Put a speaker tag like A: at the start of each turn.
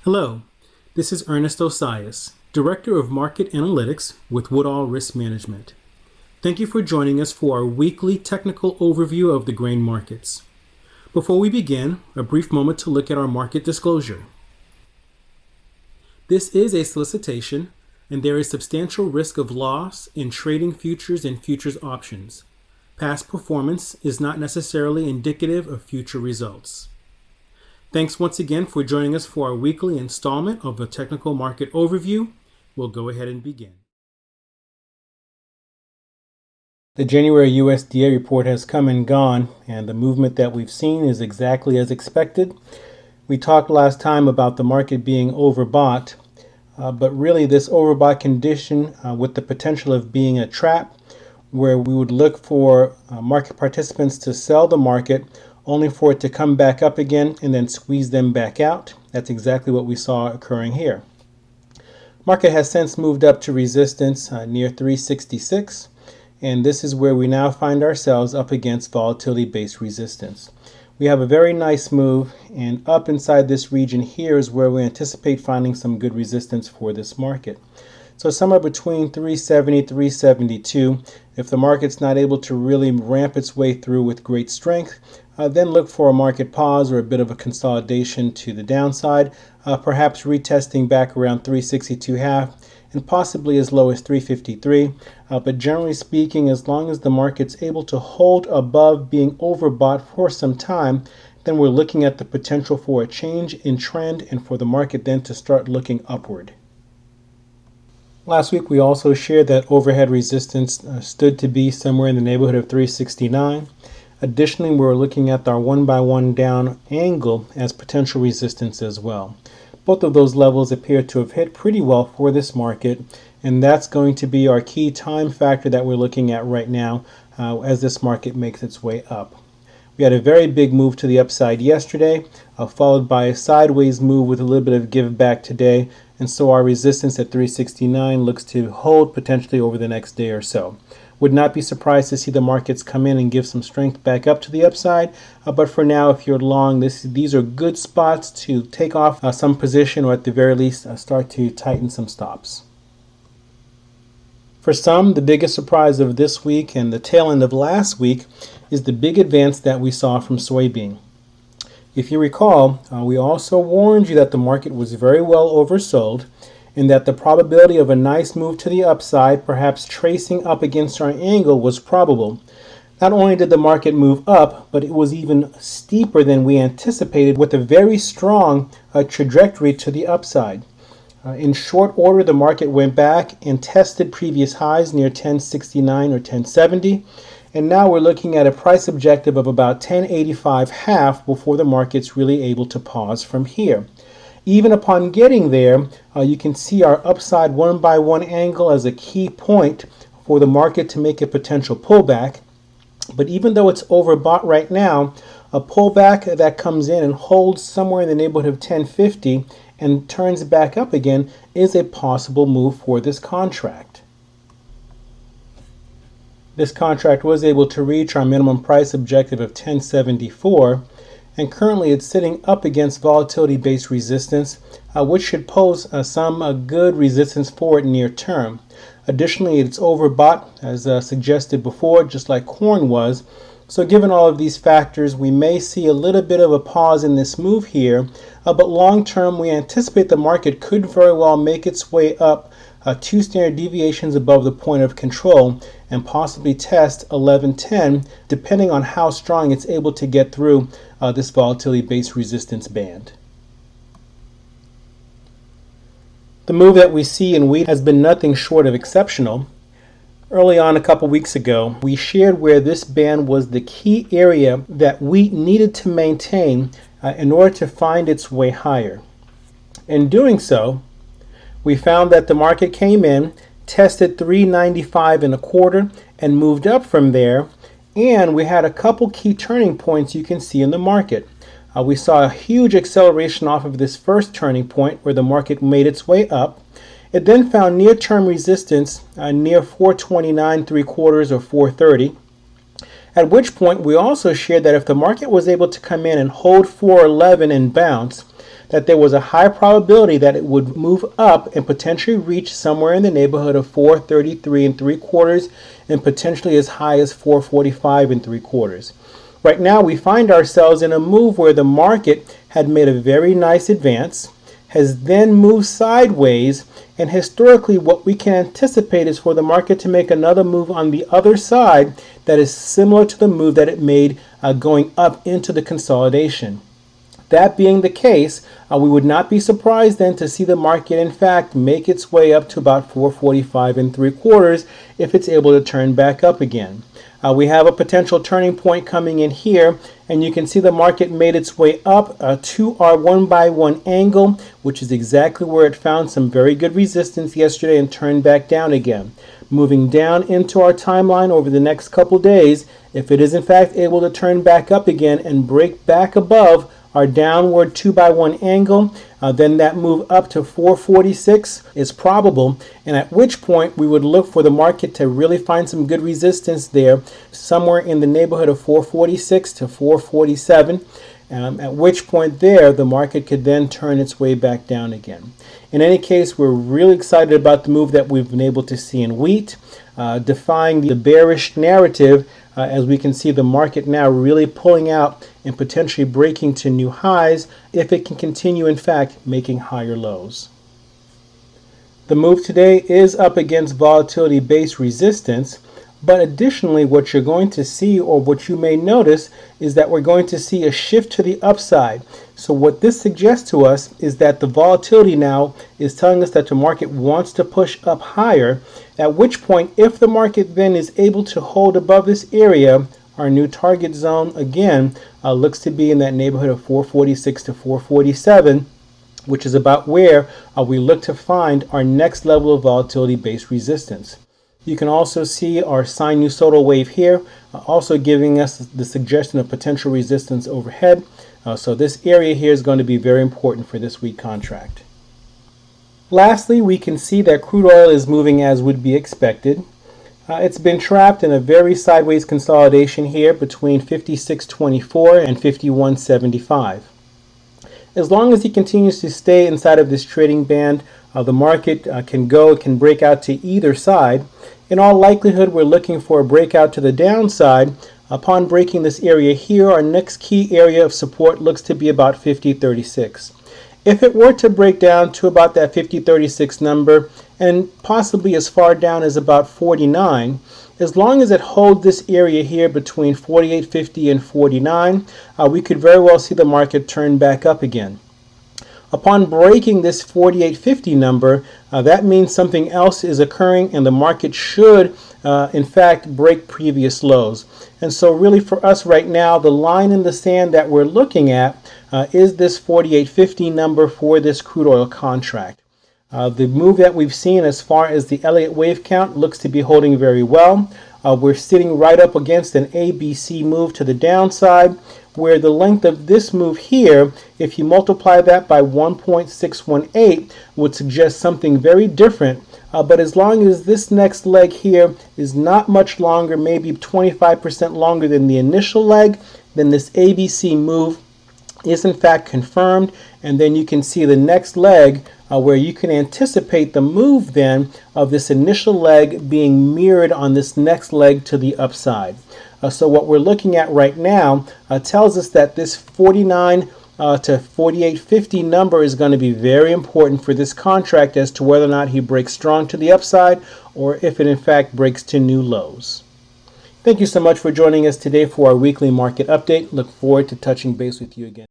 A: Hello, this is Ernest Osias, Director of Market Analytics with Woodall Risk Management. Thank you for joining us for our weekly technical overview of the grain markets. Before we begin, a brief moment to look at our market disclosure. This is a solicitation, and there is substantial risk of loss in trading futures and futures options. Past performance is not necessarily indicative of future results. Thanks once again for joining us for our weekly installment of the Technical Market Overview. We'll go ahead and begin. The January USDA report has come and gone, and the movement that we've seen is exactly as expected. We talked last time about the market being overbought, but really this overbought condition with the potential of being a trap where we would look for market participants to sell the market only for it to come back up again and then squeeze them back out. That's exactly what we saw occurring here. Market has since moved up to resistance near 366, and this is where we now find ourselves up against volatility-based resistance. We have a very nice move, and up inside this region here is where we anticipate finding some good resistance for this market. So somewhere between 370, 372, if the market's not able to really ramp its way through with great strength, then look for a market pause or a bit of a consolidation to the downside, perhaps retesting back around 362.5 and possibly as low as 353. But generally speaking, as long as the market's able to hold above being overbought for some time, then we're looking at the potential for a change in trend and for the market then to start looking upward. Last week we also shared that overhead resistance stood to be somewhere in the neighborhood of 369. Additionally, we're looking at our 1x1 down angle as potential resistance as well. Both of those levels appear to have hit pretty well for this market, and that's going to be our key time factor that we're looking at right now as this market makes its way up. We had a very big move to the upside yesterday, followed by a sideways move with a little bit of give back today, and so our resistance at 369 looks to hold potentially over the next day or so. Would not be surprised to see the markets come in and give some strength back up to the upside, but for now, if you're long, these are good spots to take off some position, or at the very least start to tighten some stops. For some, the biggest surprise of this week and the tail end of last week is the big advance that we saw from soybean. If you recall, we also warned you that the market was very well oversold and that the probability of a nice move to the upside, perhaps tracing up against our angle, was probable. Not only did the market move up, but it was even steeper than we anticipated, with a very strong trajectory to the upside. In short order, the market went back and tested previous highs near 1069 or 1070, and now we're looking at a price objective of about 1085.5 before the market's really able to pause from here. Even upon getting there, you can see our upside 1x1 angle as a key point for the market to make a potential pullback. But even though it's overbought right now, a pullback that comes in and holds somewhere in the neighborhood of 1050 and turns back up again is a possible move for this contract. This contract was able to reach our minimum price objective of 1074, and currently it's sitting up against volatility-based resistance, which should pose some good resistance for it near term. Additionally, it's overbought, as suggested before, just like corn was. So given all of these factors, we may see a little bit of a pause in this move here, but long term we anticipate the market could very well make its way up 2 standard deviations above the point of control and possibly test 1110, depending on how strong it's able to get through this volatility-based resistance band. The move that we see in wheat has been nothing short of exceptional. Early on a couple weeks ago, we shared where this band was the key area that wheat needed to maintain in order to find its way higher. In doing so, we found that the market came in, tested 395.25 and moved up from there, and we had a couple key turning points you can see in the market. We saw a huge acceleration off of this first turning point where the market made its way up. It then found near-term resistance near 429.75 or 430, at which point we also shared that if the market was able to come in and hold 411 and bounce, that there was a high probability that it would move up and potentially reach somewhere in the neighborhood of 433 and 3/4 and potentially as high as 445 and 3/4. Right now we find ourselves in a move where the market had made a very nice advance, has then moved sideways, and historically what we can anticipate is for the market to make another move on the other side that is similar to the move that it made going up into the consolidation. That being the case, we would not be surprised then to see the market in fact make its way up to about 445 and 3/4 if it's able to turn back up again. We have a potential turning point coming in here, and you can see the market made its way up to our 1x1 angle, which is exactly where it found some very good resistance yesterday and turned back down again. Moving down into our timeline over the next couple days, if it is in fact able to turn back up again and break back above our downward 2x1 angle, then that move up to 446 is probable, and at which point we would look for the market to really find some good resistance there, somewhere in the neighborhood of 446 to 447, at which point there the market could then turn its way back down again. In any case, we're really excited about the move that we've been able to see in wheat, defying the bearish narrative, as we can see the market now really pulling out and potentially breaking to new highs if it can continue in fact making higher lows. The move today is up against volatility-based resistance, but additionally what you're going to see, or what you may notice, is that we're going to see a shift to the upside. So what this suggests to us is that the volatility now is telling us that the market wants to push up higher, at which point if the market then is able to hold above this area, our new target zone again looks to be in that neighborhood of 446 to 447, which is about where we look to find our next level of volatility-based resistance. You can also see our sinusoidal wave here, also giving us the suggestion of potential resistance overhead. So this area here is going to be very important for this wheat contract. Lastly, we can see that crude oil is moving as would be expected. It's been trapped in a very sideways consolidation here between 56.24 and 51.75. As long as he continues to stay inside of this trading band, the market can break out to either side. In all likelihood, we're looking for a breakout to the downside. Upon breaking this area here, our next key area of support looks to be about 50.36. If it were to break down to about that 50.36 number, and possibly as far down as about 49, as long as it holds this area here between 48.50 and 49, we could very well see the market turn back up again. Upon breaking this 48.50 number, that means something else is occurring and the market should in fact break previous lows. And so really for us right now, the line in the sand that we're looking at is this 48.50 number for this crude oil contract. The move that we've seen as far as the Elliott wave count looks to be holding very well. We're sitting right up against an ABC move to the downside, where the length of this move here, if you multiply that by 1.618, would suggest something very different. But as long as this next leg here is not much longer, maybe 25% longer than the initial leg, then this ABC move is in fact confirmed, and then you can see the next leg where you can anticipate the move then of this initial leg being mirrored on this next leg to the upside. So what we're looking at right now tells us that this 49 to 48.50 number is going to be very important for this contract as to whether or not he breaks strong to the upside or if it in fact breaks to new lows. Thank you so much for joining us today for our weekly market update. Look forward to touching base with you again.